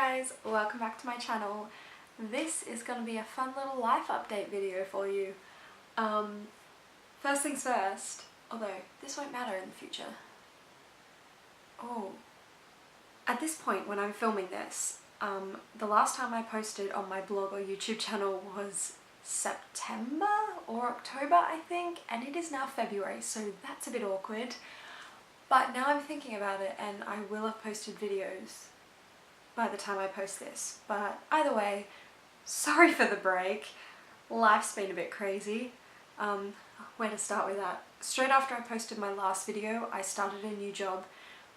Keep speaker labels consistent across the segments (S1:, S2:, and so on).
S1: guys, welcome back to my channel. This is going to be a fun little life update video for you. First things first, although this won't matter in the future. At this point when I'm filming this, the last time I posted on my blog or YouTube channel was September or October, I think, and it is now February, so that's a bit awkward. But now I'm thinking about it and I will have posted videos by the time I post this. But either way, sorry for the break. Life's been a bit crazy. Where to start with that? Straight after I posted my last video, I started a new job,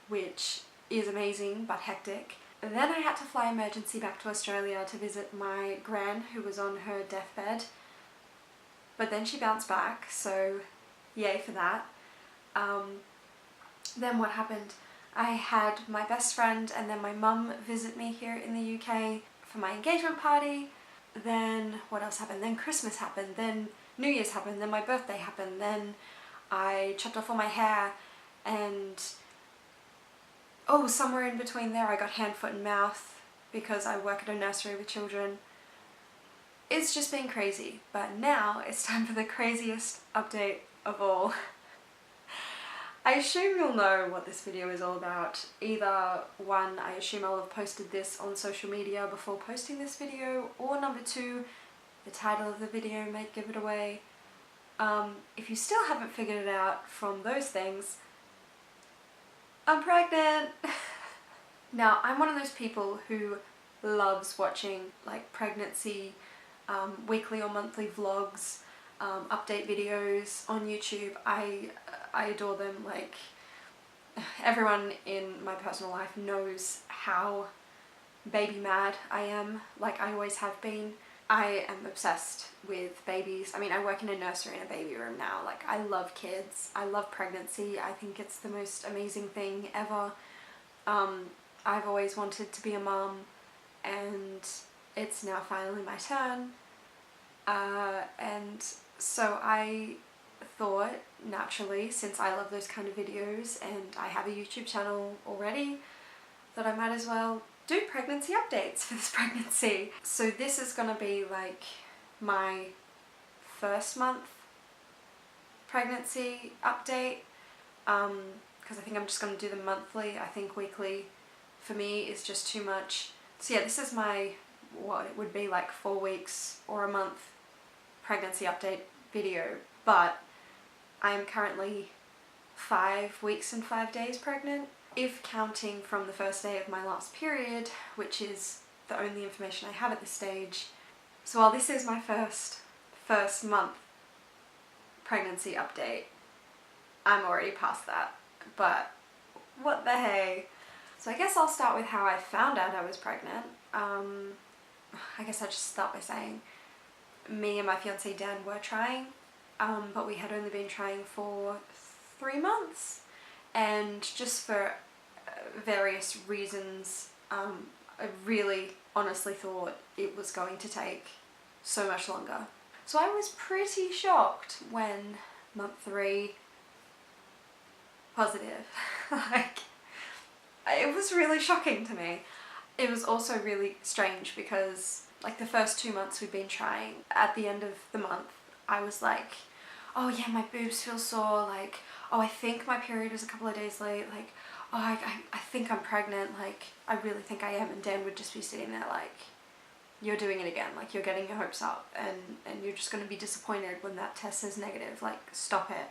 S1: which is amazing but hectic. Then I had to fly emergency back to Australia to visit my gran who was on her deathbed. But then she bounced back, so yay for that. Then what happened? I had my best friend and then my mum visit me here in the UK for my engagement party. Then what else happened? Then Christmas happened, then New Year's happened, then my birthday happened, then I chopped off all my hair, and somewhere in between there I got hand, foot and mouth because I work at a nursery with children. It's just been crazy, but now it's time for the craziest update of all. I assume you'll know what this video is all about. Either one, I assume I'll have posted this on social media before posting this video, or number two, the title of the video might give it away. If you still haven't figured it out from those things, I'm pregnant! Now, I'm one of those people who loves watching like pregnancy, weekly or monthly vlogs, update videos on YouTube. I adore them. Like, everyone in my personal life knows how baby mad I am, like I always have been. I am obsessed with babies. I mean, I work in a nursery and a baby room now. Like, I love kids. I love pregnancy. I think it's the most amazing thing ever. I've always wanted to be a mum, and it's now finally my turn. And so I thought, naturally, since I love those kind of videos and I have a YouTube channel already, that I might as well do pregnancy updates for this pregnancy. So this is gonna be like my first month pregnancy update, because I think I'm just gonna do them monthly. I think weekly for me is just too much. So yeah, this is my, what it would be like 4 weeks or a month pregnancy update video, but I am currently 5 weeks and 5 days pregnant, if counting from the first day of my last period, which is the only information I have at this stage. So while this is my first month pregnancy update, I'm already past that, but what the hey. So I guess I'll start with how I found out I was pregnant. I guess I'll just start by saying me and my fiance Dan were trying, but we had only been trying for 3 months, and just for various reasons, I really honestly thought it was going to take so much longer. So I was pretty shocked when month 3 positive. Like, it was really shocking to me. It was also really strange because like the first 2 months we'd been trying, at the end of the month I was like, oh yeah, my boobs feel sore, like, oh, I think my period was a couple of days late, like, oh, I think I'm pregnant, like, I really think I am. And Dan would just be sitting there like, you're doing it again, like, you're getting your hopes up, and you're just going to be disappointed when that test says negative, like, stop it.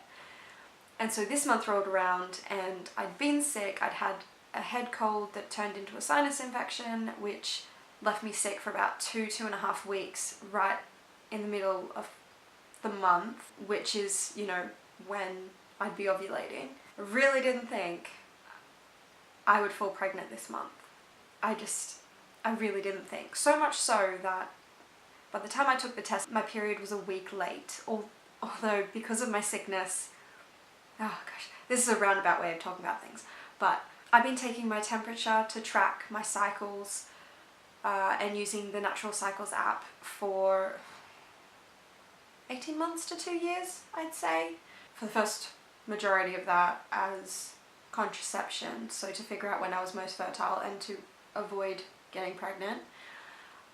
S1: And so this month rolled around and I'd been sick. I'd had a head cold that turned into a sinus infection, which left me sick for about 2.5 weeks right in the middle of the month, which is, you know, when I'd be ovulating. I really didn't think I would fall pregnant this month. I really didn't think. So much so that by the time I took the test, my period was a week late. Although because of my sickness, oh gosh, this is a roundabout way of talking about things, but I've been taking my temperature to track my cycles and using the Natural Cycles app for 18 months to 2 years, I'd say. For the first majority of that as contraception, so to figure out when I was most fertile and to avoid getting pregnant.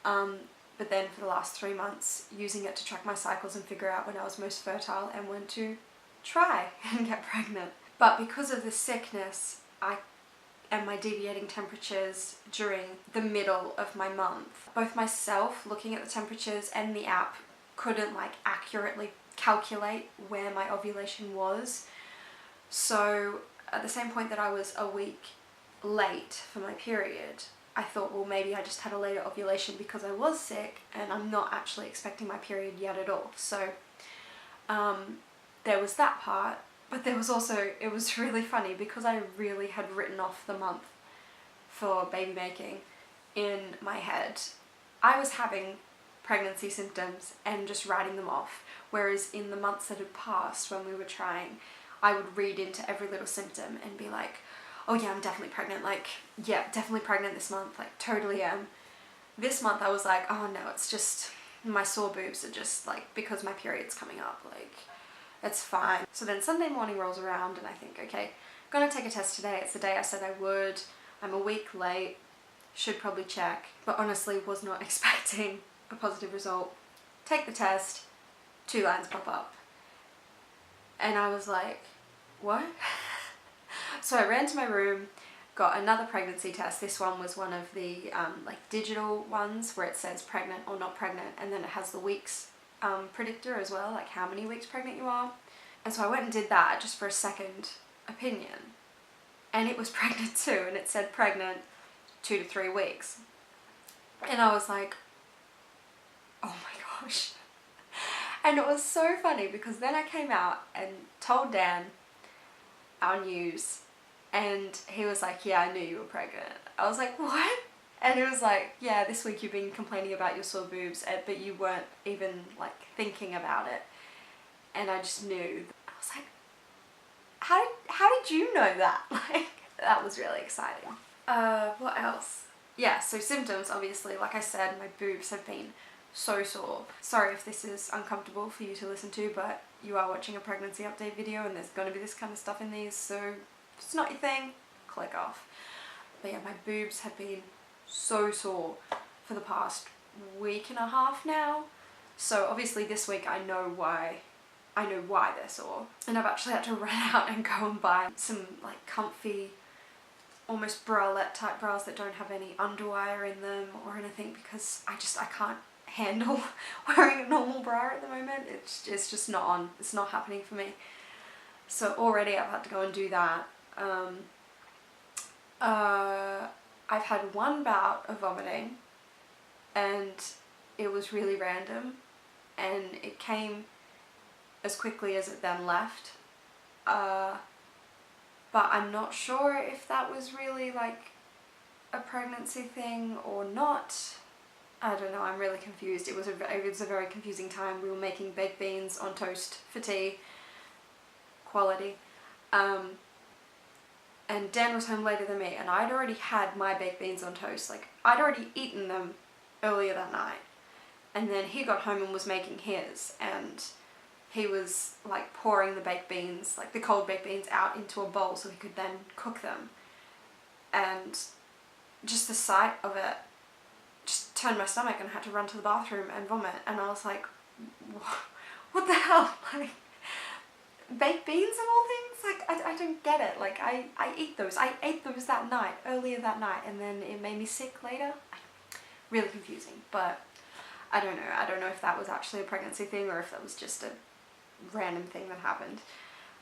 S1: But then for the last 3 months, using it to track my cycles and figure out when I was most fertile and when to try and get pregnant. But because of the sickness, and my deviating temperatures during the middle of my month, both myself looking at the temperatures and the app couldn't like accurately calculate where my ovulation was. So at the same point that I was a week late for my period, I thought, well, maybe I just had a later ovulation because I was sick and I'm not actually expecting my period yet at all. So there was that part, but there was also, it was really funny because I really had written off the month for baby making in my head. I was having pregnancy symptoms and just writing them off, whereas in the months that had passed when we were trying, I would read into every little symptom and be like, oh yeah, I'm definitely pregnant, like, yeah, definitely pregnant this month, like, totally am. This month I was like, oh no, it's just, my sore boobs are just, like, because my period's coming up, like, it's fine. So then Sunday morning rolls around and I think, okay, I'm gonna take a test today, it's the day I said I would, I'm a week late, should probably check, but honestly was not expecting a positive result. Take the test, 2 lines pop up. And I was like, what? So I ran to my room, got another pregnancy test. This one was one of the like digital ones where it says pregnant or not pregnant, and then it has the weeks predictor as well, like how many weeks pregnant you are. And so I went and did that just for a second opinion, and it was pregnant too, and it said pregnant 2 to 3 weeks. And I was like, oh my gosh. And it was so funny because then I came out and told Dan our news, and he was like, yeah, I knew you were pregnant. I was like, what? And he was like, yeah, this week you've been complaining about your sore boobs, but you weren't even like thinking about it. And I just knew. I was like, how did you know that? Like, that was really exciting. What else? Yeah, so symptoms, obviously, like I said, my boobs have been so sore. Sorry if this is uncomfortable for you to listen to, but you are watching a pregnancy update video and there's going to be this kind of stuff in these, so if it's not your thing, click off. But yeah, my boobs have been so sore for the past week and a half now. So obviously this week I know why they're sore. And I've actually had to run out and go and buy some like comfy, almost bralette type bras that don't have any underwire in them or anything, because I can't handle wearing a normal bra at the moment. It's just not on. It's not happening for me. So already I've had to go and do that. I've had one bout of vomiting and it was really random and it came as quickly as it then left. But I'm not sure if that was really like a pregnancy thing or not. I don't know, I'm really confused. It was a very confusing time. We were making baked beans on toast for tea. Quality. And Dan was home later than me, and I'd already had my baked beans on toast. Like, I'd already eaten them earlier that night. And then he got home and was making his, and he was like pouring the baked beans, like the cold baked beans, out into a bowl so he could then cook them. And just the sight of it just turned my stomach and I had to run to the bathroom and vomit. And I was like, what the hell? Like, baked beans of all things? Like, I don't get it. Like, I eat those. I ate those that night, earlier that night, and then it made me sick later. Really confusing, but I don't know. I don't know if that was actually a pregnancy thing or if that was just a random thing that happened.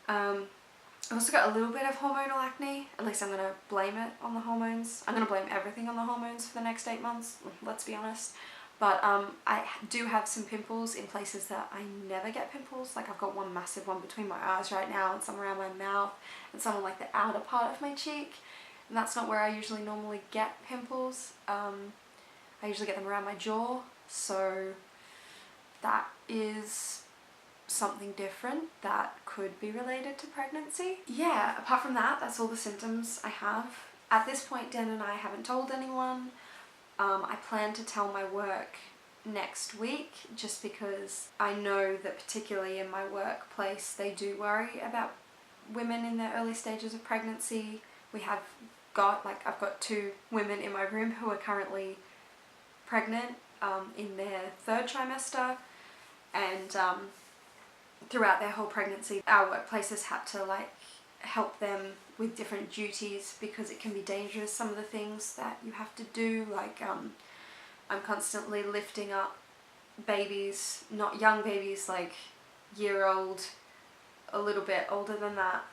S1: I also got a little bit of hormonal acne. At least I'm going to blame it on the hormones. I'm going to blame everything on the hormones for the next 8 months, let's be honest. But I do have some pimples in places that I never get pimples. Like, I've got one massive one between my eyes right now, and some around my mouth, and some on like the outer part of my cheek. And that's not where I usually normally get pimples. I usually get them around my jaw, so that is something different that could be related to pregnancy. Yeah, apart from that, that's all the symptoms I have. At this point, Dan and I haven't told anyone. I plan to tell my work next week, just because I know that particularly in my workplace they do worry about women in their early stages of pregnancy. We have got, like I've got 2 women in my room who are currently pregnant in their 3rd trimester, and throughout their whole pregnancy our workplaces had to like help them with different duties because it can be dangerous, some of the things that you have to do, like I'm constantly lifting up babies, not young babies, like year-old, a little bit older than that,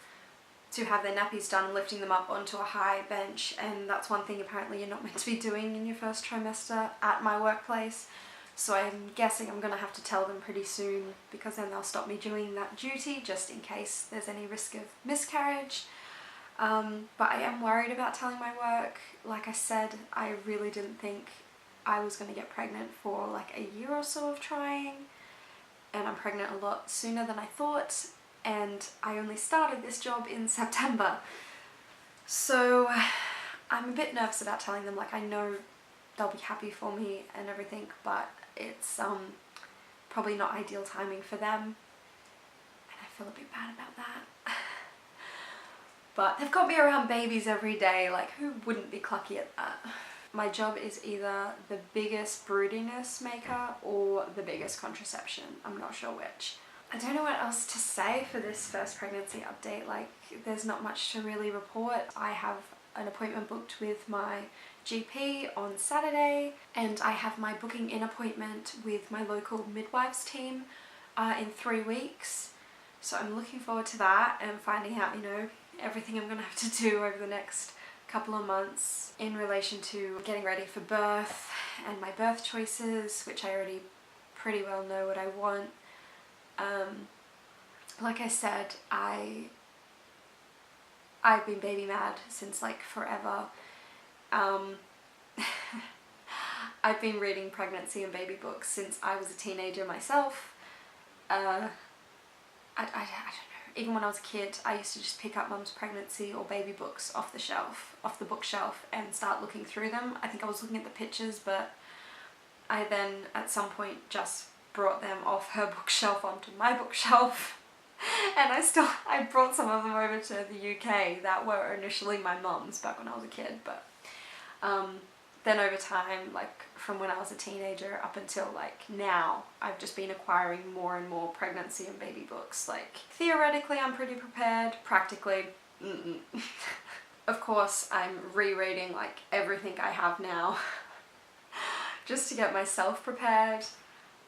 S1: to have their nappies done and lifting them up onto a high bench, and that's one thing apparently you're not meant to be doing in your 1st trimester at my workplace. So I'm guessing I'm going to have to tell them pretty soon, because then they'll stop me doing that duty just in case there's any risk of miscarriage. But I am worried about telling my work. Like I said, I really didn't think I was going to get pregnant for like a year or so of trying, and I'm pregnant a lot sooner than I thought, and I only started this job in September. So I'm a bit nervous about telling them. Like, I know they'll be happy for me and everything, but it's probably not ideal timing for them, and I feel a bit bad about that. But they've got me around babies every day, like who wouldn't be clucky at that? My job is either the biggest broodiness maker or the biggest contraception. I'm not sure which. I don't know what else to say for this first pregnancy update. Like, there's not much to really report. I have an appointment booked with my GP on Saturday, and I have my booking in appointment with my local midwives team in 3 weeks. So I'm looking forward to that and finding out, you know, everything I'm gonna have to do over the next couple of months in relation to getting ready for birth and my birth choices, which I already pretty well know what I want. Like I said, I've been baby mad since like forever. I've been reading pregnancy and baby books since I was a teenager myself. I don't know, even when I was a kid I used to just pick up mum's pregnancy or baby books off the bookshelf and start looking through them. I think I was looking at the pictures, but I then at some point just brought them off her bookshelf onto my bookshelf. And I brought some of them over to the UK that were initially my mum's back when I was a kid, but then over time, like from when I was a teenager up until like now, I've just been acquiring more and more pregnancy and baby books. Like, theoretically I'm pretty prepared, practically Of course I'm rereading like everything I have now just to get myself prepared.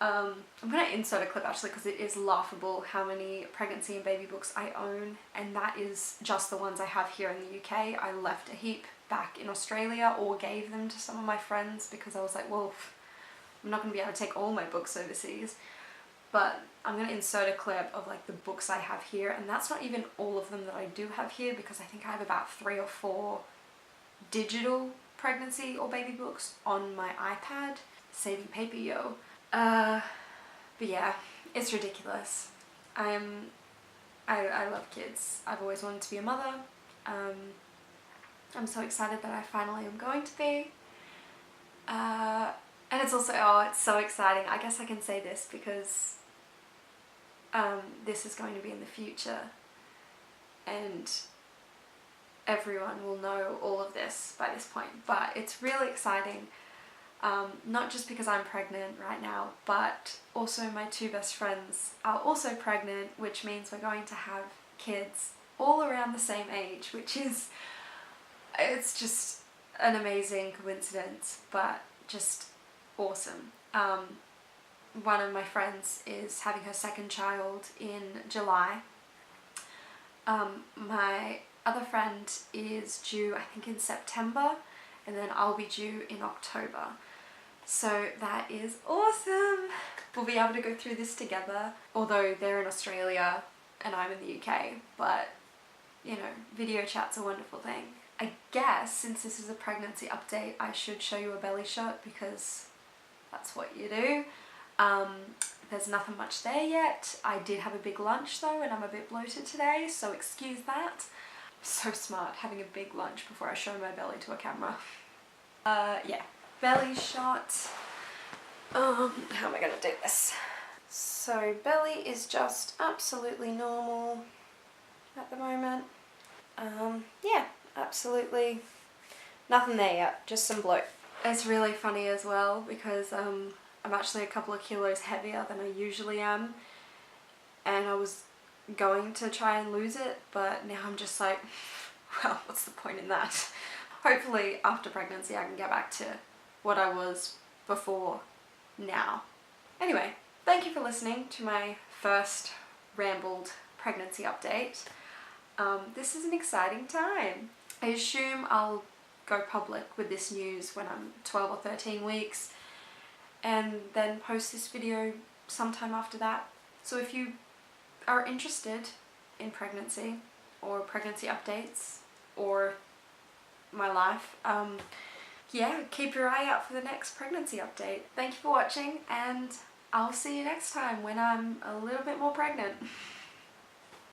S1: I'm going to insert a clip actually, because it is laughable how many pregnancy and baby books I own, and that is just the ones I have here in the UK. I left a heap back in Australia or gave them to some of my friends because I was like, well, I'm not going to be able to take all my books overseas. But I'm going to insert a clip of like the books I have here, and that's not even all of them that I do have here, because I think I have about 3 or 4 digital pregnancy or baby books on my iPad. Saving paper, yo. But yeah, it's ridiculous. I love kids. I've always wanted to be a mother. I'm so excited that I finally am going to be. And it's also, oh, it's so exciting. I guess I can say this because this is going to be in the future, and everyone will know all of this by this point. But it's really exciting. Not just because I'm pregnant right now, but also my 2 best friends are also pregnant, which means we're going to have kids all around the same age, which is, it's just an amazing coincidence, but just awesome. One of my friends is having her 2nd child in July. My other friend is due, I think, in September, and then I'll be due in October. So that is awesome! We'll be able to go through this together, although they're in Australia and I'm in the UK, but you know, video chat's a wonderful thing. I guess since this is a pregnancy update, I should show you a belly shot because that's what you do. There's nothing much there yet. I did have a big lunch though, and I'm a bit bloated today, so excuse that. So smart, having a big lunch before I show my belly to a camera. Yeah. Belly shot. How am I gonna do this? So belly is just absolutely normal at the moment. Yeah, absolutely
S2: Nothing there yet, just some bloat.
S1: It's really funny as well because I'm actually a couple of kilos heavier than I usually am, and I was going to try and lose it, but now I'm just like, well, what's the point in that? Hopefully after pregnancy I can get back to what I was before now. Anyway, thank you for listening to my first rambled pregnancy update. This is an exciting time. I assume I'll go public with this news when I'm 12 or 13 weeks and then post this video sometime after that. So if you are interested in pregnancy or pregnancy updates or my life, yeah, keep your eye out for the next pregnancy update. Thank you for watching, and I'll see you next time when I'm a little bit more pregnant.